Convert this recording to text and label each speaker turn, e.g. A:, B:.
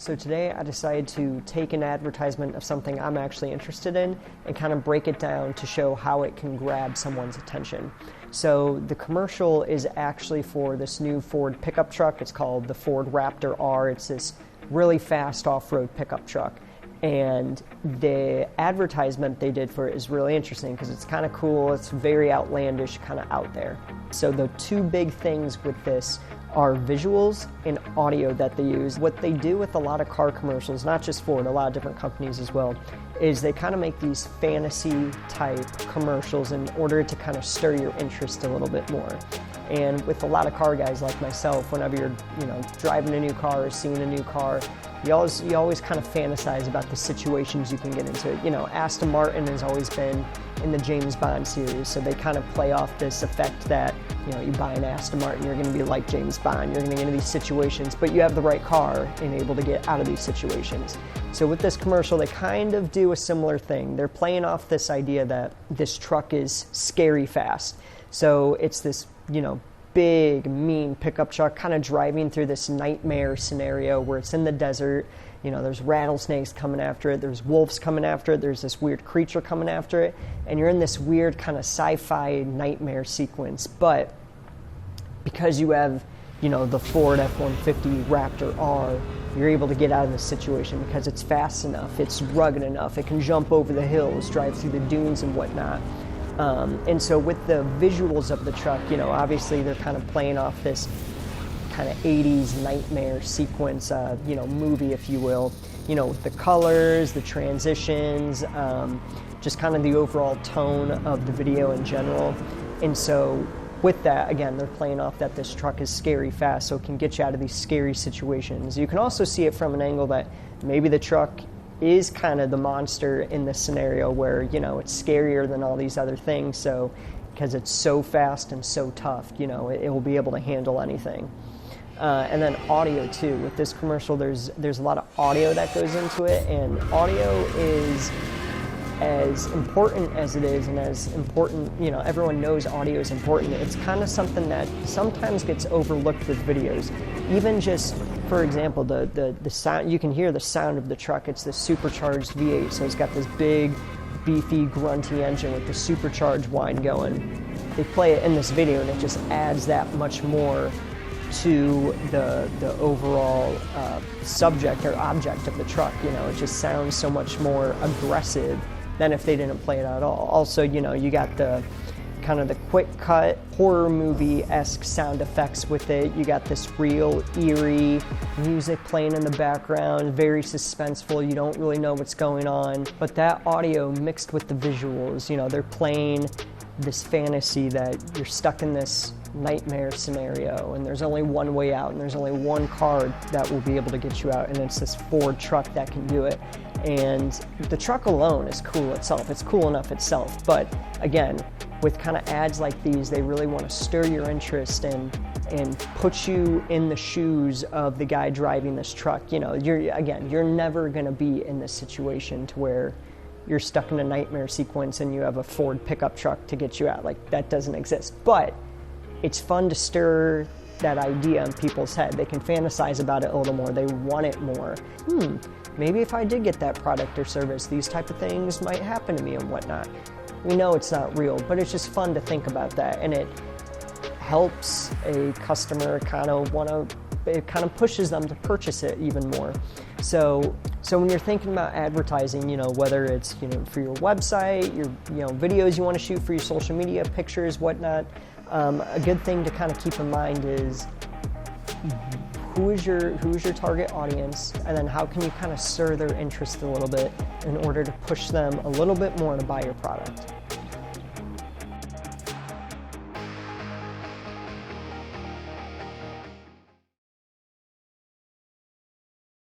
A: So today I decided to take an advertisement of something I'm actually interested in and kind of break it down to show how it can grab someone's attention. So the commercial is actually for this new Ford pickup truck. It's called the Ford Raptor R. It's this really fast off-road pickup truck. And the advertisement they did for it is really interesting because it's kind of cool, it's very outlandish, kind of out there. So the two big things with this are visuals and audio that they use. What they do with a lot of car commercials, not just Ford, a lot of different companies as well, is they kind of make these fantasy type commercials in order to kind of stir your interest a little bit more. And with a lot of car guys like myself, whenever you're driving a new car or seeing a new car, you always kind of fantasize about the situations you can get into. Aston Martin has always been in the James Bond series, so they kind of play off this effect that you buy an Aston Martin, you're going to be like James Bond, you're going to get into these situations, but you have the right car and able to get out of these situations. So with this commercial, they kind of do a similar thing. They're playing off this idea that this truck is scary fast. So it's this, big, mean pickup truck kind of driving through this nightmare scenario where it's in the desert. There's rattlesnakes coming after it, there's wolves coming after it, there's this weird creature coming after it, and you're in this weird kind of sci-fi nightmare sequence. But because you have, the Ford F-150 Raptor R, you're able to get out of this situation because it's fast enough, it's rugged enough, it can jump over the hills, drive through the dunes and whatnot. And so with the visuals of the truck, obviously they're kind of playing off this kind of 80s nightmare sequence, movie, if you will. The colors, the transitions, just kind of the overall tone of the video in general. And so with that, again, they're playing off that this truck is scary fast, so it can get you out of these scary situations. You can also see it from an angle that maybe the truck is kind of the monster in this scenario where, it's scarier than all these other things. So because it's so fast and so tough, it will be able to handle anything. And then audio too. With this commercial, there's a lot of audio that goes into it, and audio is as important as it is, and as important, everyone knows audio is important. It's kind of something that sometimes gets overlooked with videos. Even just, for example, the sound, you can hear the sound of the truck. It's the supercharged V8, so it's got this big, beefy, grunty engine with the supercharged whine going. They play it in this video, and it just adds that much more to the overall subject or object of the truck. It just sounds so much more aggressive than if they didn't play it at all. Also, you got the kind of the quick cut horror movie-esque sound effects with it. You got this real eerie music playing in the background, very suspenseful. You don't really know what's going on. But that audio mixed with the visuals, they're playing this fantasy that you're stuck in this nightmare scenario and there's only one way out, and there's only one car that will be able to get you out, and it's this Ford truck that can do it. And the truck alone is cool itself. It's cool enough itself. But again, with kind of ads like these, they really want to stir your interest and put you in the shoes of the guy driving this truck. You're never going to be in this situation to where you're stuck in a nightmare sequence and you have a Ford pickup truck to get you out. Like, that doesn't exist. But it's fun to stir that idea in people's head. They can fantasize about it a little more. They want it more. Maybe if I did get that product or service, these type of things might happen to me and whatnot. We know it's not real, but it's just fun to think about that, and it helps a customer it kind of pushes them to purchase it even more. So when you're thinking about advertising, whether it's for your website, your videos you want to shoot for your social media, pictures, whatnot, a good thing to kind of keep in mind is who is your target audience, and then how can you kind of stir their interest a little bit in order to push them a little bit more to buy your product.